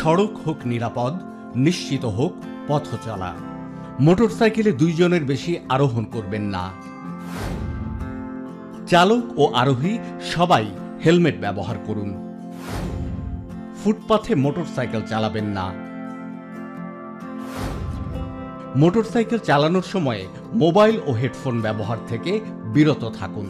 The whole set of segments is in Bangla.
সড়ক হোক নিরাপদ, নিশ্চিত হোক পথ চলা। মোটরসাইকেলে 2 জনের বেশি আরোহণ করবেন না। চালক ও আরোহী সবাই হেলমেট ব্যবহার করুন। ফুটপাথে মোটরসাইকেল চালাবেন না। মোটরসাইকেল চালানোর সময় মোবাইল ও হেডফোন ব্যবহার থেকে বিরত থাকুন।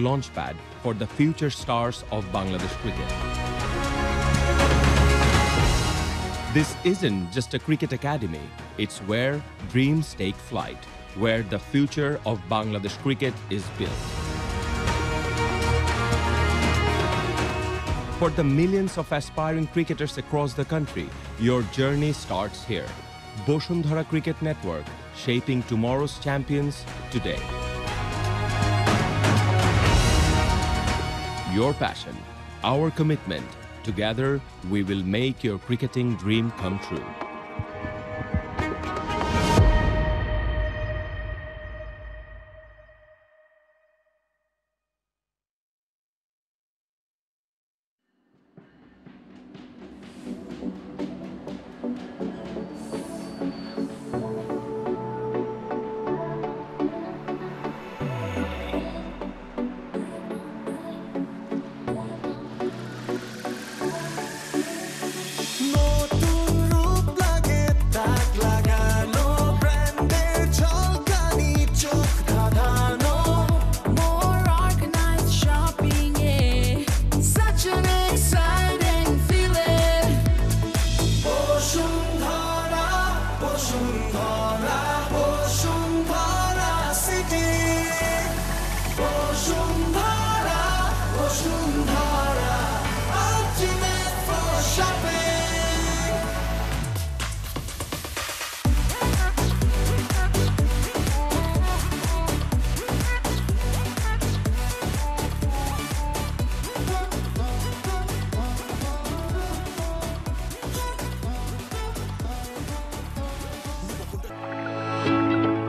Launchpad for the future stars of Bangladesh cricket. This isn't just a cricket academy, it's where dreams take flight, where the future of Bangladesh cricket is built. For the millions of aspiring cricketers across the country, your journey starts here. Boshundhara Cricket Network, shaping tomorrow's champions today. Your passion, our commitment. Together, we will make your cricketing dream come true.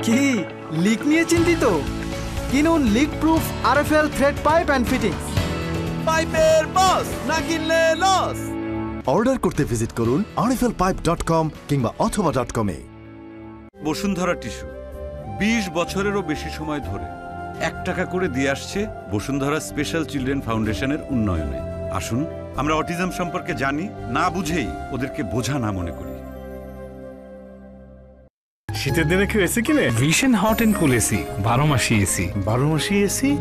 কি লিক নিয়ে চিন্তিত? কিনুন leak proof RFL thread pipe and fittings. পাইপের বস, না কিনলে লস। অর্ডার করতে ভিজিট করুন rflpipe.com কিংবা অথবা.com এ। বসুন্ধরা টিস্যু 20 বছরেরও বেশি সময় ধরে 1 টাকা করে দিয়ে আসছে বসুন্ধরা স্পেশাল চিলড্রেন ফাউন্ডেশনের উন্নয়নে। আসুন আমরা অটিজম সম্পর্কে জানি, না বুঝেই ওদেরকে বোঝা না মনে করি। শীতের দিনে কেউ এসি কিনে? Vision hot and cool AC, 12 মাসি এসি। 12 মাসি এসি?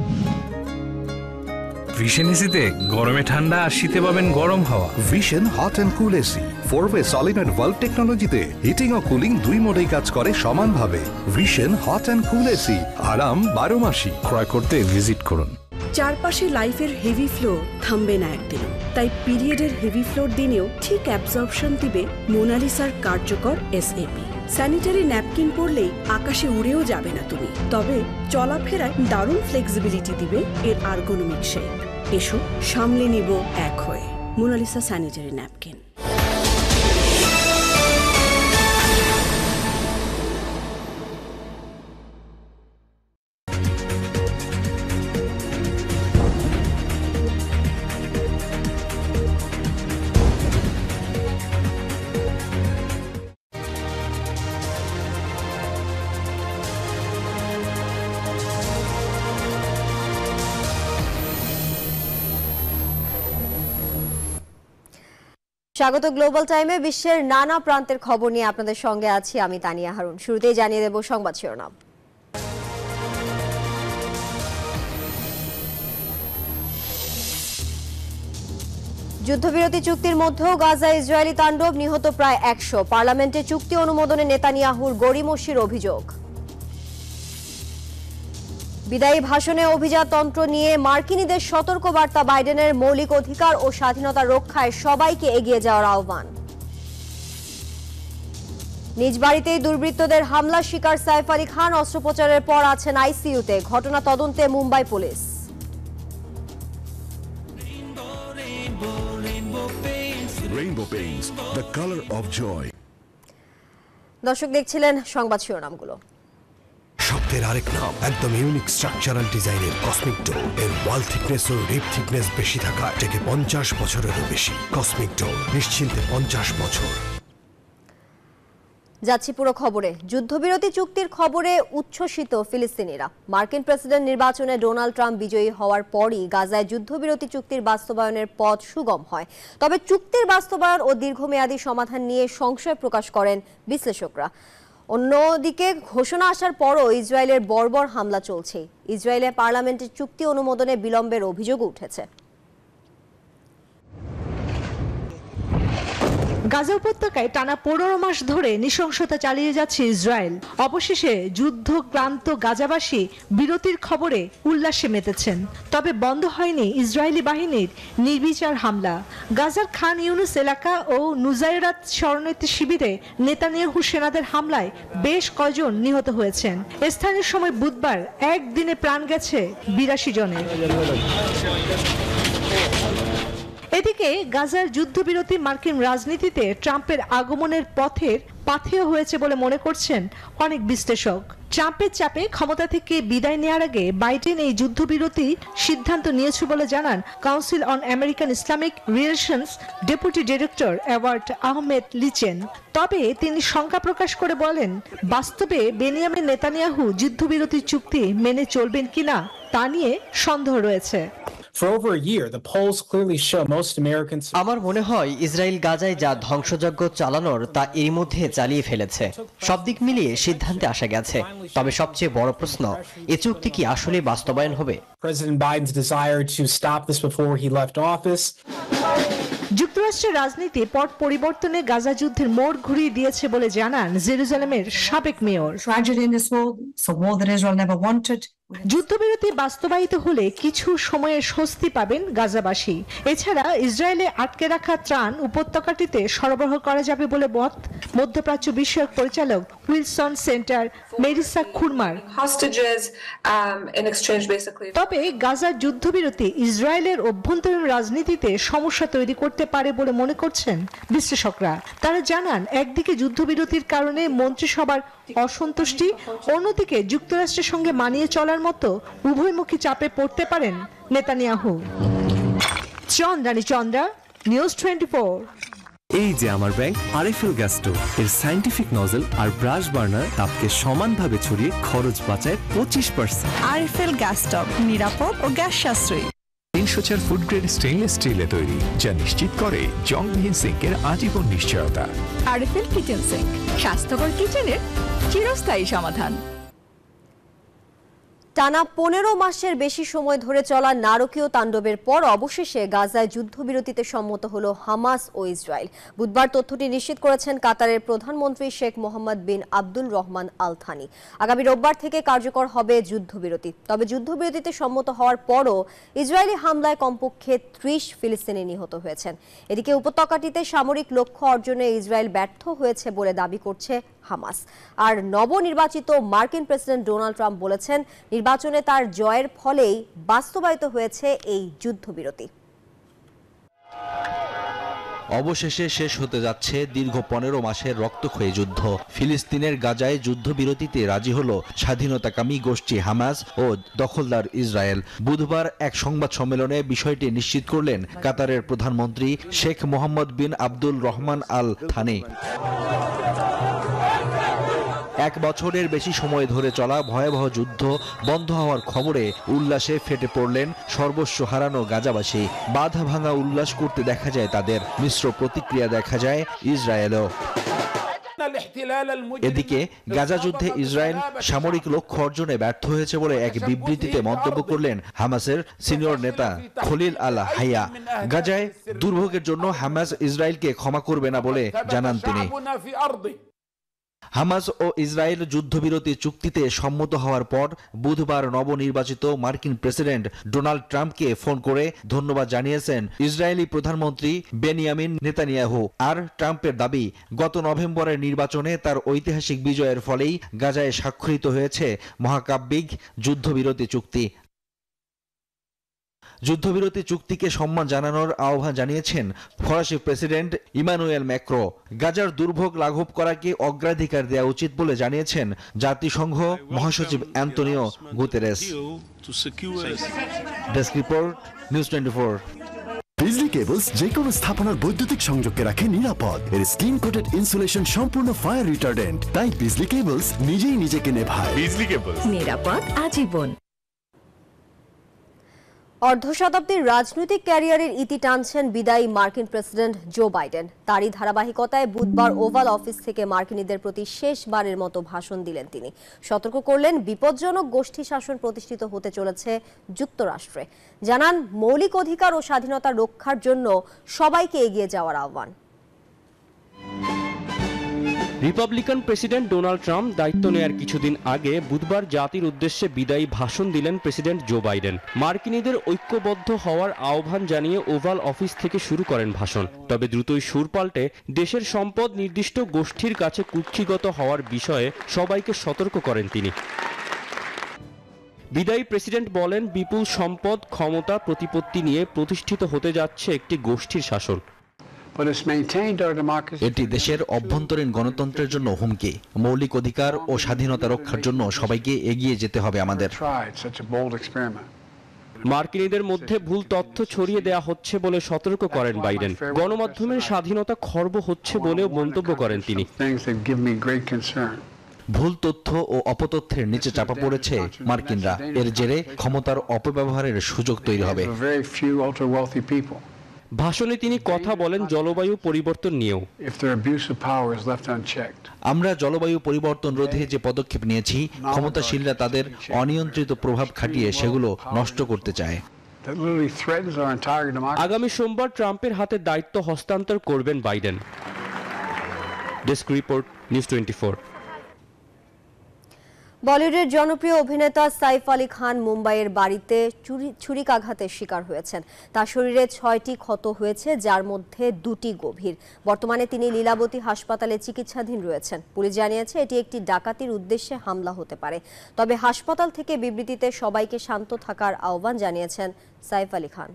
ভিশন এসিতে গরমে ঠান্ডা আর শীতে পাবেন গরম হাওয়া। Vision hot and cool AC 4-ওয়ে সলিনয়েড ভালভ টেকনোলজিতে হিটিং ও কুলিং 2 মোডেই কাজ করে সমানভাবে। Vision hot and cool AC, আরাম 12 মাসি। ক্রয় করতে ভিজিট করুন। চারপাশে লাইফের হেভি ফ্লো থামবে না একদিন, তাই পিরিয়ডের হেভি ফ্লোর দিনেও ঠিক অ্যাবজর্পশন দিবে মোনালিসার কার্যকর এসএপি। স্যানিটারি ন্যাপকিন পরলেই আকাশে উড়েও যাবে না তুমি, তবে চলাফেরায় দারুণ ফ্লেক্সিবিলিটি দিবে এর আর্গোনমিক শেপ। এসো সামলে নিব এক হয়ে মোনালিসা স্যানিটারি ন্যাপকিন। স্বাগত গ্লোবাল টাইমে। বিশ্বের নানা প্রান্তের খবর নিয়ে আপনাদের সঙ্গে আছি আমি তানিয়া হারুন। শুরুতেই জানিয়ে দেব সংবাদ শিরোনাম। যুদ্ধবিরতি চুক্তির মধ্যেও গাজায় ইসরায়েলি তাণ্ডব, নিহত প্রায় 100। পার্লামেন্টে চুক্তি অনুমোদনে নেতানিয়াহুর গড়িমসির অভিযোগ। বিদায়ী ভাষণে অভিজাততন্ত্র নিয়ে মার্কিনীদের সতর্কবার্তা বাইডেনের। মৌলিক অধিকার ও স্বাধীনতা রক্ষায় সবাইকে এগিয়ে যাওয়ার আহ্বান। নিজ বাড়িতেই দুর্বৃত্তদের হামলা শিকার সাইফ আলী খান, অস্ত্রোপচারের পর আছেন আইসিইউতে। ঘটনা তদন্তে মুম্বাই পুলিশ। দর্শক দেখছিলেন সংবাদ শিরোনামগুলো। শক্তের আরেক নাম, একদম ইউনিক স্ট্রাকচারাল ডিজাইনের কসমিক ডোর। এর ওয়াল থিকনেস ও রিপ থিকনেস বেশি থাকায় থেকে 50 বছরেরও বেশি। কসমিক ডোর, নিশ্চিন্তে 50 বছর। যাচ্ছি পুরো খবরে। যুদ্ধবিরতি চুক্তির খবরে উচ্ছ্বসিত ফিলিস্তিনিরা। মার্কিন প্রেসিডেন্ট নির্বাচনে ডোনাল্ড ট্রাম্প বিজয়ী হওয়ার পরই গাজায় যুদ্ধবিরতি চুক্তির বাস্তবায়নের পথ সুগম হয়। তবে চুক্তির বাস্তবায়ন ও দীর্ঘমেয়াদী সমাধান নিয়ে সংশয় প্রকাশ করেন বিশ্লেষকরা। অন্যদিকে ঘোষণা আসার পরও ইসরায়েলের বর্বর হামলা চলছে। ইসরায়েলের পার্লামেন্টের চুক্তি অনুমোদনে বিলম্বের অভিযোগও উঠেছে। গাজা উপত্যকায় টানা 15 মাস ধরে নৃশংসতা চালিয়ে যাচ্ছে ইসরায়েল। অবশেষে যুদ্ধক্লান্ত গাজাবাসী বিরতির খবরে উল্লাসে মেতেছেন। তবে বন্ধ হয়নি ইসরায়েলি বাহিনীর নির্বিচার হামলা। গাজার খান ইউনুস এলাকা ও নুজাইরাত শরণার্থী শিবিরে নেতানিয়াহু সেনাদের হামলায় বেশ কয়েকজন নিহত হয়েছেন। স্থানীয় সময় বুধবার একদিনে প্রাণ গেছে 82 জনের। এদিকে গাজার যুদ্ধবিরতি মার্কিন রাজনীতিতে ট্রাম্পের আগমনের পথের পাথেয় হয়েছে বলে মনে করছেন অনেক বিশ্লেষক। ট্রাম্পের চাপে ক্ষমতা থেকে বিদায় নেওয়ার আগে বাইডেন এই যুদ্ধবিরতি সিদ্ধান্ত নিয়েছে বলে জানান council on American Islamic relations deputy director Edward Ahmed listen. তবে তিনি শঙ্কা প্রকাশ করে বলেন, বাস্তবে বেনিয়ামিন নেতানিয়াহু যুদ্ধবিরতি চুক্তি মেনে চলবেন কিনা তা নিয়ে সন্দেহ রয়েছে। আমার মনে হয় ইসরায়েল গাজায় যা ধ্বংসযজ্ঞ চালানোর তা এর মধ্যে চালিয়ে ফেলেছে। সব দিক মিলিয়ে সিদ্ধান্তে আসা গেছে। তবে সবচেয়ে বড় প্রশ্ন, এ চুক্তি কি আসলে বাস্তবায়ন হবে? যুক্তরাষ্ট্রের রাজনীতি পট পরিবর্তনে গাজা যুদ্ধের মোড় ঘুরিয়ে দিয়েছে বলে জানান জেরুজালেমের সাবেক মেয়র। যুদ্ধবিরতি বাস্তবায়িত হলে কিছু সময়ের স্বস্তি পাবেন গাজাবাসী। এছাড়া ইসরায়েলে আটকে রাখা ত্রাণ উপত্যকাটিতে সরবরাহ করা যাবে বলে মত মধ্যপ্রাচ্য বিষয়ক পরিচালক উইলসন সেন্টার মেরিসা খুরমার। তবে গাজার যুদ্ধবিরতি ইসরায়েলের অভ্যন্তরীণ রাজনীতিতে সমস্যা তৈরি করতে পারে বলে মনে করছেন বিশ্লেষকরা। তারা জানান, একদিকে যুদ্ধবিরতির কারণে মন্ত্রিসভার অসন্তুষ্টি, অন্যদিকে যুক্তরাষ্ট্রের সঙ্গে মানিয়ে চলার মতো উভয়মুখী চাপে পড়তে পারেন নেতানিয়াহু। চন্দ্রা, নিউজ 24। এই যে আমার ব্যাংক আরএফএল গ্যাস স্টোভ, এর সায়েন্টিফিক নজল আর ব্রাশ বার্নার তাপকে সমানভাবে ছড়িয়ে খরচ বাঁচায় 25%। আরএফএল গ্যাস স্টোভ নিরাপদ ও গ্যাস সাশ্রয়ী। 304 ফুড গ্রেড স্টেইনলেস স্টিলে তৈরি, যা নিশ্চিত করে জংবিহীন সিঙ্কের আজীবন নিশ্চয়তা। আরএফএল কিচেন সিঙ্ক, স্বাস্থ্যকর কিচেনের চিরস্থায়ী সমাধান। টানা 15 মাসের বেশি সময় ধরে চলা নারকীয় তাণ্ডবের পর অবশেষে গাজায় যুদ্ধবিরতিতে সম্মত হলো হামাস ও ইসরায়েল। বুধবার তথ্যটি নিশ্চিত করেছেন কাতারের প্রধানমন্ত্রী শেখ মোহাম্মদ বিন আব্দুল রহমান আল থানি। আগামী রোববার থেকে কার্যকর হবে যুদ্ধবিরতি। তবে যুদ্ধবিরতিতে সম্মত হওয়ার পরও ইসরায়েলি হামলায় কমপক্ষে 30 ফিলিস্তিনি নিহত হয়েছেন। এদিকে উপত্যকাটিতে সামরিক লক্ষ্য অর্জনে ইসরায়েল ব্যর্থ হয়েছে বলে দাবি করছে হামাস। আর নবনির্বাচিত মার্কিন প্রেসিডেন্ট ডোনাল্ড ট্রাম্প বলেছেন, নির্বাচনে তার জয়ের ফলেই বাস্তবায়িত হয়েছে এই যুদ্ধবিরতি। অবশেষে শেষ হতে যাচ্ছে দীর্ঘ 15 মাসের রক্তক্ষয়ী যুদ্ধ। ফিলিস্তিনের গাজায় যুদ্ধবিরতিতে রাজি হলো স্বাধীনতাকামী গোষ্ঠী হামাস ও দখলদার ইসরায়েল। বুধবার এক সংবাদ সম্মেলনে বিষয়টি নিশ্চিত করলেন কাতারের প্রধানমন্ত্রী শেখ মোহাম্মদ বিন আব্দুল রহমান আল থানি। 1 বছরের বেশি সময় ধরে চলা ভয়াবহ যুদ্ধ বন্ধ হওয়ার খবরে উল্লাসে ফেটে পড়লেন সর্বস্ব হারানো গাজাবাসী। বাধা ভাঙা উল্লাস করতে দেখা যায় তাদের, মিশ্র প্রতিক্রিয়া দেখা যায় ইসরায়েলও। এদিকে গাজা যুদ্ধে ইসরায়েল সামরিক লক্ষ্য অর্জনে ব্যর্থ হয়েছে বলে এক বিবৃতিতে মন্তব্য করলেন হামাসের সিনিয়র নেতা খলিল আল হাইয়া। গাজায় দুর্ভোগের জন্য হামাস ইসরায়েলকে ক্ষমা করবে না বলে জানান তিনি। হামাস ও ইসরায়েল যুদ্ধবিরতি চুক্তিতে সম্মত হওয়ার পর বুধবার নবনির্বাচিত মার্কিন প্রেসিডেন্ট ডোনাল্ড ট্রাম্পকে ফোন করে ধন্যবাদ জানিয়েছেন ইসরায়েলি প্রধানমন্ত্রী বেনিয়ামিন নেতানিয়াহু। আর ট্রাম্পের দাবি, গত নভেম্বরের নির্বাচনে তার ঐতিহাসিক বিজয়ের ফলেই গাজায় স্বাক্ষরিত হয়েছে মহাকাব্যিক যুদ্ধবিরতি চুক্তি। যুদ্ধবিরতি চুক্তিকে সম্মান জানানোর আহ্বান জানিয়েছেন ফরাসি প্রেসিডেন্ট ইমানুয়েল ম্যাক্রো। গাজার দুর্ভোগ লাঘব করাকে অগ্রাধিকার দেওয়া উচিত বলে জানিয়েছেন জাতিসংঘ মহাসচিব Antonio Guterres. Desk report, news 24। বিজলি কেবলস যে কোনো স্থাপনার বৈদ্যুতিক সংযোগকে রাখে নিরাপদ। এর স্ক্রিন কোটেড ইনসুলেশন সম্পূর্ণ ফায়ার রিটার্ডেন্ট, তাই বিজলি কেবলস নিজেই নিজেকে নেভায়। বিজলি কেবলস, নিরাপদ আজীবন। অর্ধশতাব্দীর রাজনৈতিক ক্যারিয়ারের ইতি টানছেন বিদায়ী মার্কিন প্রেসিডেন্ট জো বাইডেন। তারই ধারাবাহিকতায় বুধবার ওভাল অফিস থেকে মার্কিনীদের প্রতি শেষবারের মতো ভাষণ দিলেন তিনি। সতর্ক করলেন বিপজ্জনক গোষ্ঠী শাসন প্রতিষ্ঠিত হতে চলেছে যুক্তরাষ্ট্রে। জানান মৌলিক অধিকার ও স্বাধীনতা রক্ষার জন্য সবাইকে এগিয়ে যাওয়ার আহ্বান। রিপাবলিকান প্রেসিডেন্ট ডোনাল্ড ট্রাম্প দায়িত্ব নেয়ার কিছুদিন আগে বুধবার জাতির উদ্দেশ্যে বিদায়ী ভাষণ দিলেন প্রেসিডেন্ট জো বাইডেন। মার্কিনীদের ঐক্যবদ্ধ হওয়ার আহ্বান জানিয়ে ওভাল অফিস থেকে শুরু করেন ভাষণ। তবে দ্রুতই সুর পাল্টে দেশের সম্পদ নির্দিষ্ট গোষ্ঠীর কাছে কুক্ষিগত হওয়ার বিষয়ে সবাইকে সতর্ক করেন তিনি। বিদায়ী প্রেসিডেন্ট বলেন, বিপুল সম্পদ, ক্ষমতা, প্রতিপত্তি নিয়ে প্রতিষ্ঠিত হতে যাচ্ছে একটি গোষ্ঠীর শাসন। এটি দেশের অভ্যন্তরীণ গণতন্ত্রের জন্য হুমকি। মৌলিক অধিকার ও স্বাধীনতা রক্ষার জন্য সবাইকে এগিয়ে যেতে হবে আমাদের। মার্কিনীদের মধ্যে ভুল তথ্য ছড়িয়ে দেয়া হচ্ছে বলে সতর্ক করেন বাইডেন। গণমাধ্যমের স্বাধীনতা খর্ব হচ্ছে বলেও মন্তব্য করেন তিনি। ভুল তথ্য ও অপতথ্যের নিচে চাপা পড়েছে মার্কিনরা। এর জেরে ক্ষমতার অপব্যবহারের সুযোগ তৈরি হবে। ভাষণে তিনি কথা বলেন জলবায়ু পরিবর্তন নিয়েও। আমরা জলবায়ু পরিবর্তন রোধে যে পদক্ষেপ নিয়েছি, ক্ষমতাশীলরা তাদের অনিয়ন্ত্রিত প্রভাব খাটিয়ে সেগুলো নষ্ট করতে চায়। আগামী সোমবার ট্রাম্পের হাতে দায়িত্ব হস্তান্তর করবেন বাইডেন। Desk report, news 24। বলিউডের জনপ্রিয় অভিনেতা সাইফ আলী খান মুম্বাইয়ের বাড়িতে ছুরিকাঘাতের শিকার হয়েছেন। তার শরীরে 6টি ক্ষত হয়েছে, যার মধ্যে 2টি গভীর। বর্তমানে তিনি লীলাবতী হাসপাতালে চিকিৎসাধীন রয়েছেন। পুলিশ জানিয়েছে এটি একটি ডাকাতির উদ্দেশ্যে হামলা হতে পারে। তবে হাসপাতাল থেকে বিবৃতিতে সবাইকে শান্ত থাকার আহ্বান জানিয়েছেন সাইফ আলী খান।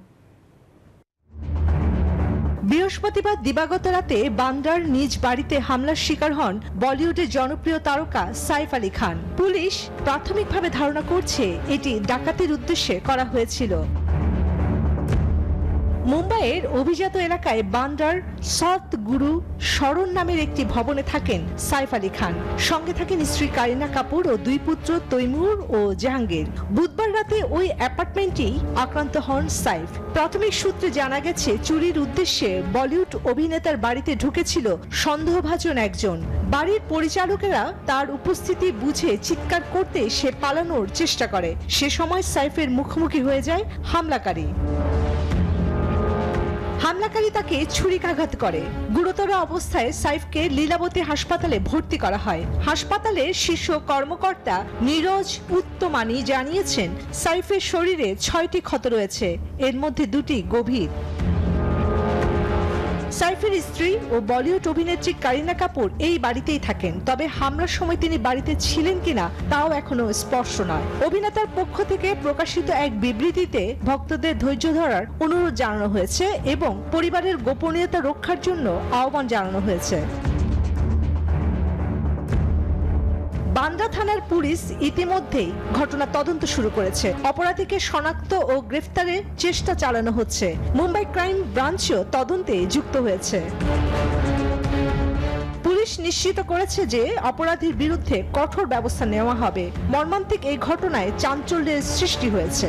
বৃহস্পতিবার দিবাগত রাতে বান্দ্রার নিজ বাড়িতে হামলার শিকার হন বলিউডের জনপ্রিয় তারকা সাইফ আলী খান। পুলিশ প্রাথমিকভাবে ধারণা করছে এটি ডাকাতির উদ্দেশ্যে করা হয়েছিল। মুম্বাইয়ের অভিজাত এলাকায় বান্দ্রার সৎ গুরু শরণ নামের একটি ভবনে থাকেন সাইফ আলী খান। সঙ্গে থাকেন স্ত্রী কারিনা কাপুর ও 2 পুত্র তৈমুর ও জাহাঙ্গীর। বুধবার রাতে ওই অ্যাপার্টমেন্টেই আক্রান্ত হন সাইফ। প্রাথমিক সূত্রে জানা গেছে চুরির উদ্দেশ্যে বলিউড অভিনেতার বাড়িতে ঢুকেছিল সন্দেহভাজন একজন। বাড়ির পরিচালকেরা তার উপস্থিতি বুঝে চিৎকার করতে সে পালানোর চেষ্টা করে। সে সময় সাইফের মুখোমুখি হয়ে যায় হামলাকারী। হামলাকারী তাকে ছুরিকাঘাত করে। গুরুতর অবস্থায় সাইফকে লীলাবতী হাসপাতালে ভর্তি করা হয়। হাসপাতালের শীর্ষ কর্মকর্তা নীরজ উত্তমানি জানিয়েছেন সাইফের শরীরে 6টি ক্ষত রয়েছে, এর মধ্যে 2টি গভীর। সাইফের স্ত্রী ও বলিউড অভিনেত্রী কারিনা কাপুর এই বাড়িতেই থাকেন। তবে হামলার সময় তিনি বাড়িতে ছিলেন কিনা তাও এখনো স্পষ্ট নয়। অভিনেতার পক্ষ থেকে প্রকাশিত এক বিবৃতিতে ভক্তদের ধৈর্য ধরার অনুরোধ জানানো হয়েছে এবং পরিবারের গোপনীয়তা রক্ষার জন্য আহ্বান জানানো হয়েছে। বান্দ্রা থানার পুলিশ ইতিমধ্যেই ঘটনা তদন্ত শুরু করেছে। অপরাধীকে শনাক্ত ও গ্রেফতারের চেষ্টা চালানো হচ্ছে। মুম্বাই ক্রাইম ব্রাঞ্চও তদন্তে যুক্ত হয়েছে। পুলিশ নিশ্চিত করেছে যে অপরাধীর বিরুদ্ধে কঠোর ব্যবস্থা নেওয়া হবে। মর্মান্তিক এই ঘটনায় চাঞ্চল্যের সৃষ্টি হয়েছে।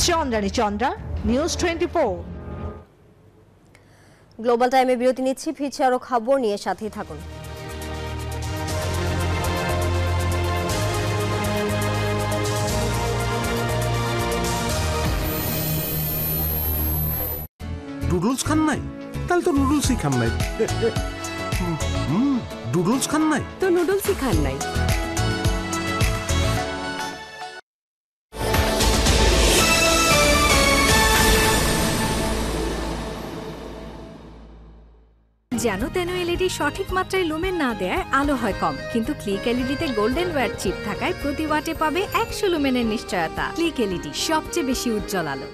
চন্দ্রানী চন্দ্রা, নিউজ 24। গ্লোবাল টাইমে বিরতি নিচ্ছি, ফিরছে আরো খবর নিয়ে, সাথেই থাকুন। নুডলস খান নাই? তাহলে তো নুডলসই খান নাই। নুডলস খান নাই তো নুডলসই খান নাই। যেন তেন এলইডি সঠিক মাত্রায় লুমেন না দেয় আলো হয় কম, কিন্তু ক্লিক এলইডিতে গোল্ডেন ওয়্যার চিপ থাকায় প্রতি ওয়াটে পাবে 100 লুমেনের নিশ্চয়তা। ক্লিক এলইডি, সবচেয়ে বেশি উজ্জ্বল আলো।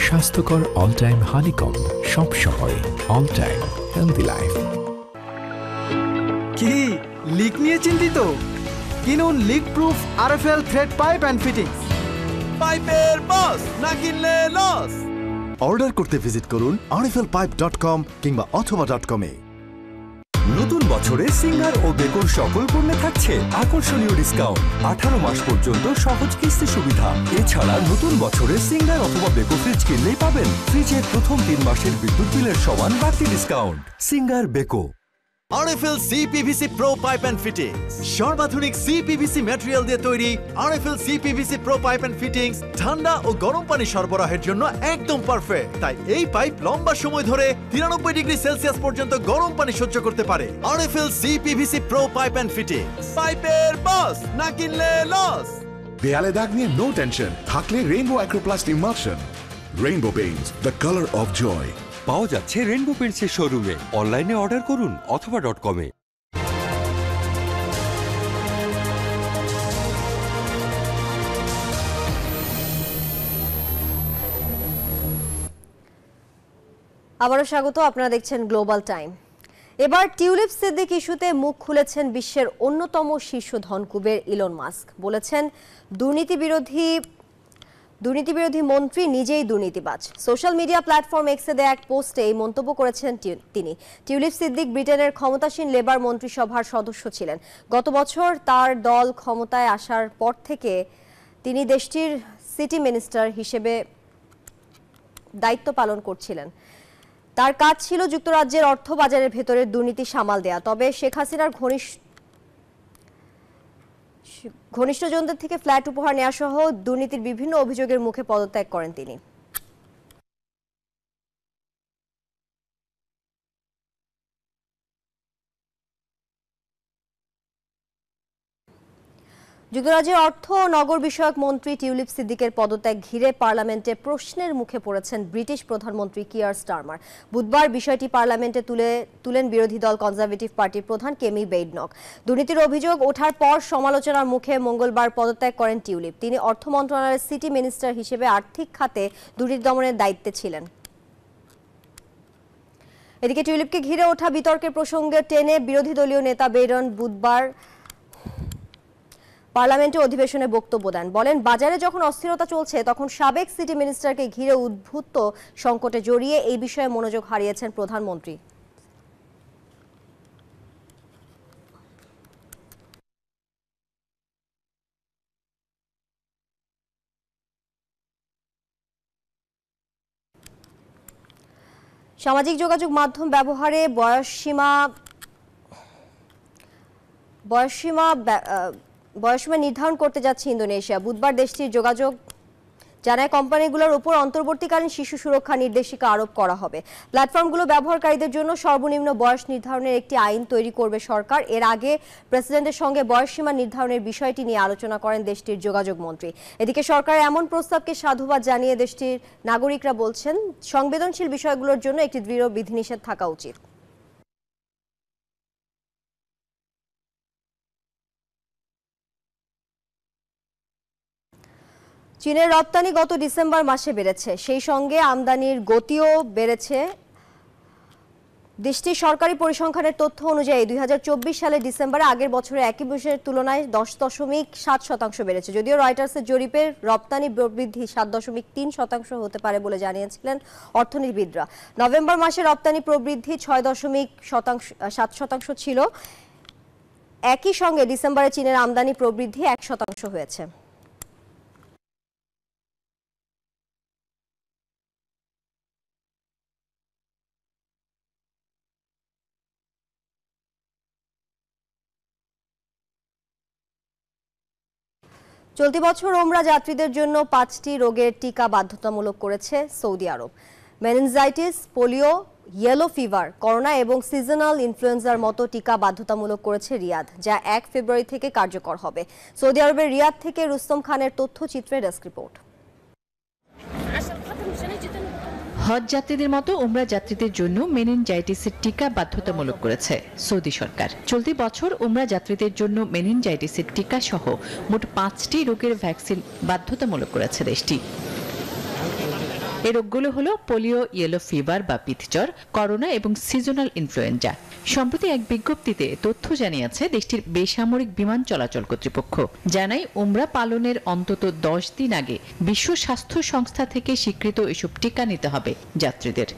স্বাস্থ্যকর অল টাইম হানিকম, সব সময় অল টাইম হেলদি লাইফ। কি লিক নিয়ে চিন্তিত? কিনুন leak proof RFL thread pipe and fittings. পাইপের বস, না কিনলে লস। অর্ডার করতে ভিজিট করুন rflpipe.com কিংবা অথবা.com এ। নতুন বছরে সিঙ্গার ও বেকোর সকল পণ্যে থাকছে আকর্ষণীয় ডিসকাউন্ট, 18 মাস পর্যন্ত সহজ কিস্তি সুবিধা। এছাড়া নতুন বছরে সিঙ্গার অথবা বেকো ফ্রিজ কিনলেই পাবেন ফ্রিজের প্রথম 3 মাসের বিদ্যুৎ বিলের সমান বাড়তি discount. Singer Beko. RFL CPVC pro pipe and fittings, সর্বাধুনিক সিপিভিসি ম্যাটেরিয়াল দিয়ে তৈরি। RFL CPVC pro pipe and fittings ঠান্ডা ও গরম পানি সরবরাহের জন্য একদম পারফেক্ট। তাই এই পাইপ লম্বা সময় ধরে 93 ডিগ্রি সেলসিয়াস পর্যন্ত গরম পানি সহ্য করতে পারে। RFL CPVC pro pipe and fittings, পাইপের বস, না কিনলে লস। দেয়ালে দাগ নিয়ে নো টেনশন, থাকলে rainbow acroplast emulsion. Rainbow paints, the colour of joy. পাওয়া যাচ্ছে রেইনবো পেইন্টসের শোরুমে, অনলাইনে অর্ডার করুন অথবা .com এ। আবারও স্বাগত, আপনারা দেখছেন গ্লোবাল টাইম। এবার টিউলিপ সিদ্দিক ইস্যুতে মুখ খুলেছেন বিশ্বের অন্যতম শীর্ষ ধনকুবের ইলন মাস্ক। বলেছেন দুর্নীতিবিরোধী মন্ত্রী নিজেই দুর্নীতিবাজ। সোশ্যাল মিডিয়া প্ল্যাটফর্ম এক্সে দেয়া এক পোস্টে এই মন্তব্য করেছেন তিনি। টিউলিপ সিদ্দিক ব্রিটেনের ক্ষমতাসীন লেবার মন্ত্রিসভার সদস্য ছিলেন। গত বছর তার দল ক্ষমতায় আসার পর থেকে তিনি দেশটির সিটি মিনিস্টার হিসেবে দায়িত্ব পালন করছিলেন। তার কাজ ছিল যুক্তরাজ্যের অর্থ বাজারের ভেতরে দুর্নীতি সামাল দেয়া। তবে শেখ হাসিনার ঘনিষ্ঠজনদের থেকে ফ্ল্যাট উপহার নেওয়া সহ দুর্নীতির বিভিন্ন অভিযোগের মুখে পদত্যাগ করেন তিনি। যুক্তরাজ্যের অর্থ ও নগর বিষয়ক মন্ত্রী টিউলিপ সিদ্দিকের পদত্যাগ ঘিরে পার্লামেন্টে প্রশ্নের মুখে পড়েছেন ব্রিটিশ প্রধানমন্ত্রী কিয়ার স্টারমার। বুধবার বিষয়টি পার্লামেন্টে তুলেন বিরোধী দল কনজারভেটিভ পার্টির প্রধান কেমি বেইডনক। দুর্নীতির অভিযোগ ওঠার পর সমালোচনার মুখে মঙ্গলবার পদত্যাগ করেন টিউলিপ। তিনি অর্থ মন্ত্রণালয়ের সিটি মিনিস্টার হিসেবে আর্থিক খাতে দুর্নীতি দমনের দায়িত্বে ছিলেন। এদিকে টিউলিপকে ঘিরে ওঠা বিতর্কের প্রসঙ্গে টেনে বিরোধী দলীয় নেতা বেইডন বুধবার পার্লামেন্টে অধিবেশনে বক্তব্য দেন। বলেন, বাজারে যখন অস্থিরতা চলছে তখন সাবেক সিটি মিনিস্টারকে ঘিরে উদ্ভূত সংকটে জড়িয়ে এই বিষয়ে মনোযোগ হারিয়েছেন প্রধানমন্ত্রী। সামাজিক যোগাযোগ মাধ্যম ব্যবহারে বয়সসীমা নির্ধারণ করতে যাচ্ছে ইন্দোনেশিয়া। বুধবার দেশটির যোগাযোগ জানায় কোম্পানিগুলোর উপর অন্তর্বর্তীকালীন শিশু সুরক্ষা নির্দেশিকা আরোপ করা হবে। প্ল্যাটফর্মগুলো ব্যবহারকারীদের জন্য সর্বনিম্ন বয়স নির্ধারণের একটি আইন তৈরি করবে সরকার। এর আগে প্রেসিডেন্টের সঙ্গে বয়সসীমা নির্ধারণের বিষয়টি নিয়ে আলোচনা করেন দেশটির যোগাযোগ মন্ত্রী। এদিকে সরকারের এমন প্রস্তাবকে সাধুবাদ জানিয়ে দেশটির নাগরিকরা বলছেন, সংবেদনশীল বিষয়গুলোর জন্য একটি দৃঢ় বিধিনিষেধ থাকা উচিত। চীনের রপ্তানি গত ডিসেম্বর মাসে বেড়েছে, সেই সঙ্গে আমদানির গতিও বেড়েছে। দেশটির সরকারি পরিসংখ্যানের তথ্য অনুযায়ী 2024 সালের ডিসেম্বরে আগের বছরের একই মাসের তুলনায় 10.7% বেড়েছে। যদিও রয়টার্সের জরিপের রপ্তানি বৃদ্ধি 7.3% হতে পারে বলে জানিয়েছিলেন অর্থনীতিবিদরা। নভেম্বর মাসে রপ্তানি প্রবৃদ্ধি 6.7% ছিল। একই সঙ্গে ডিসেম্বরে চীনের আমদানি প্রবৃদ্ধি 1% হয়েছে। চলতি বছর ওমরা যাত্রীদের জন্য 5টি রোগের টিকা বাধ্যতামূলক করেছে Saudi Arab. Meningitis, polio, yellow fever, corona এবং সিজনাল ইনফ্লুয়েঞ্জার মতো টিকা বাধ্যতামূলক করেছে রিয়াদ, যা 1 ফেব্রুয়ারি থেকে কার্যকর হবে। সৌদি আরবের রিয়াদ থেকে রুস্তম খানের তথ্যচিত্রে ডেস্ক রিপোর্ট। হজ যাত্রীদের মতো উমরা যাত্রীদের জন্য মেনিনজাইটিসের টিকা বাধ্যতামূলক করেছে সৌদি সরকার। চলতি বছর উমরা যাত্রীদের জন্য মেনিনজাইটিসের টিকা সহ মোট 5টি রোগের ভ্যাকসিন বাধ্যতামূলক করেছে দেশটি। এই রোগগুলো হলো পোলিও, ইয়েলো ফিভার বা পিতজ্বর, করোনা এবং সিজনাল ইনফ্লুয়েঞ্জা। সম্প্রতি এক বিজ্ঞপ্তিতে তথ্য জানিয়েছে দেশটির বেসামরিক বিমান চলাচল কর্তৃপক্ষ। জানায় উমরা পালনের অন্তত 10 দিন আগে বিশ্ব স্বাস্থ্য সংস্থা থেকে স্বীকৃত এসব টিকা নিতে হবে যাত্রীদের।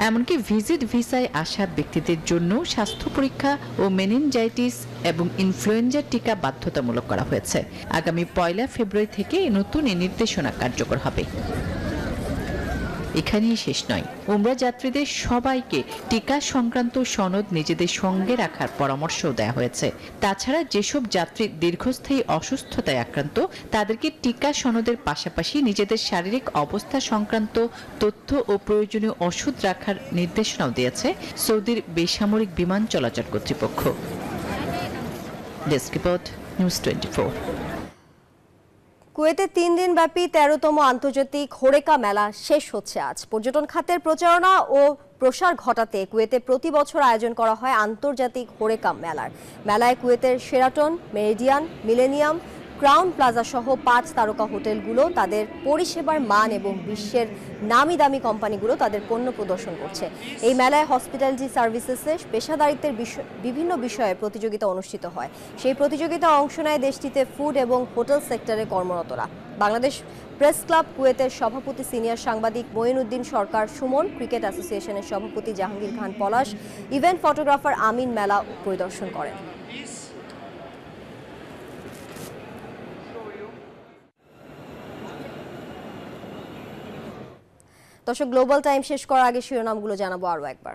এমনকি ভিজিট ভিসায় আসা ব্যক্তিদের জন্য স্বাস্থ্য পরীক্ষা ও মেনিনজাইটিস এবং ইনফ্লুয়েঞ্জার টিকা বাধ্যতামূলক করা হয়েছে। আগামী 1 ফেব্রুয়ারি থেকে নতুন এই নির্দেশনা কার্যকর হবে। এখানেই শেষ নয়, উমরা যাত্রীদের সবাইকে টিকা সংক্রান্ত সনদ নিজেদের সঙ্গে রাখার পরামর্শও দেওয়া হয়েছে। তাছাড়া যেসব যাত্রী দীর্ঘস্থায়ী অসুস্থতায় আক্রান্ত তাদেরকে টিকা সনদের পাশাপাশি নিজেদের শারীরিক অবস্থা সংক্রান্ত তথ্য ও প্রয়োজনীয় ওষুধ রাখার নির্দেশনাও দিয়েছে সৌদির বেসামরিক বিমান চলাচল কর্তৃপক্ষ। Desk report, news 24। কুয়েতে 3 দিন ব্যাপী 13তম আন্তর্জাতিক হোরেকা মেলা শেষ হচ্ছে আজ। পর্যটন খাতের প্রচারণা ও প্রসার ঘটাতে কুয়েতে প্রতি বছর আয়োজন করা হয় আন্তর্জাতিক হোরেকা মেলার। মেলায় কুয়েতের Sheraton, Meridien, Millennium, Crowne Plaza সহ 5 তারকা হোটেলগুলো তাদের পরিষেবার মান এবং বিশ্বের নামি দামি কোম্পানিগুলো তাদের পণ্য প্রদর্শন করছে। এই মেলায় হসপিটালিটি সার্ভিসেসে পেশাদারিত্বের বিভিন্ন বিষয়ে প্রতিযোগিতা অনুষ্ঠিত হয়। সেই প্রতিযোগিতায় অংশ নেয় দেশটিতে ফুড এবং হোটেল সেক্টরে কর্মরতরা। বাংলাদেশ প্রেস ক্লাব কুয়েতের সভাপতি সিনিয়র সাংবাদিক মঈনুদ্দিন সরকার সুমন, ক্রিকেট অ্যাসোসিয়েশনের সভাপতি জাহাঙ্গীর খান পলাশ, ইভেন্ট ফটোগ্রাফার আমিন মেলা পরিদর্শন করেন। দর্শক, গ্লোবাল টাইম শেষ করার আগে শিরোনামগুলো জানাবো আরও একবার।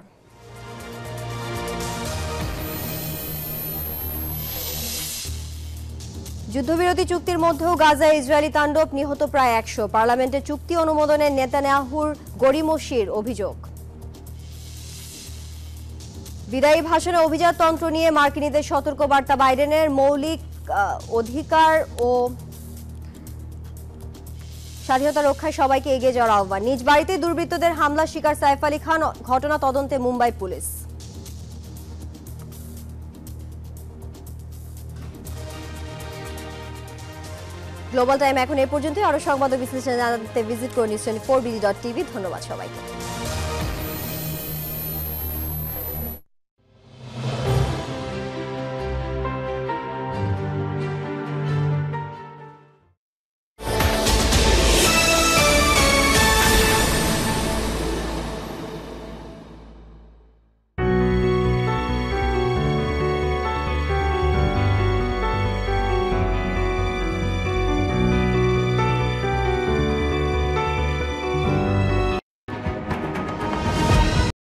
যুদ্ধবিরতি চুক্তির মধ্যেও গাজায় ইসরায়েলি তাণ্ডব, নিহত প্রায় 100। পার্লামেন্টে চুক্তি অনুমোদনে নেতানিয়াহুর গড়িমসির অভিযোগ। বিদায়ী ভাষণে অভিজাততন্ত্র নিয়ে মার্কিনীদের সতর্কবার্তা বাইডেনের। মৌলিক অধিকার ও স্বাধীনতা রক্ষায় সবাইকে এগিয়ে যাওয়ার আহ্বান। নিজ বাড়িতে দুর্বৃত্তদের হামলার শিকার সাইফ আলী খান, ঘটনা তদন্তে মুম্বাই পুলিশ। গ্লোবাল টাইম এখন এ পর্যন্তই। আরো সংবাদ ও বিশ্লেষণ জানাতে ভিজিট করুন news24bd.tv। ধন্যবাদ সবাইকে।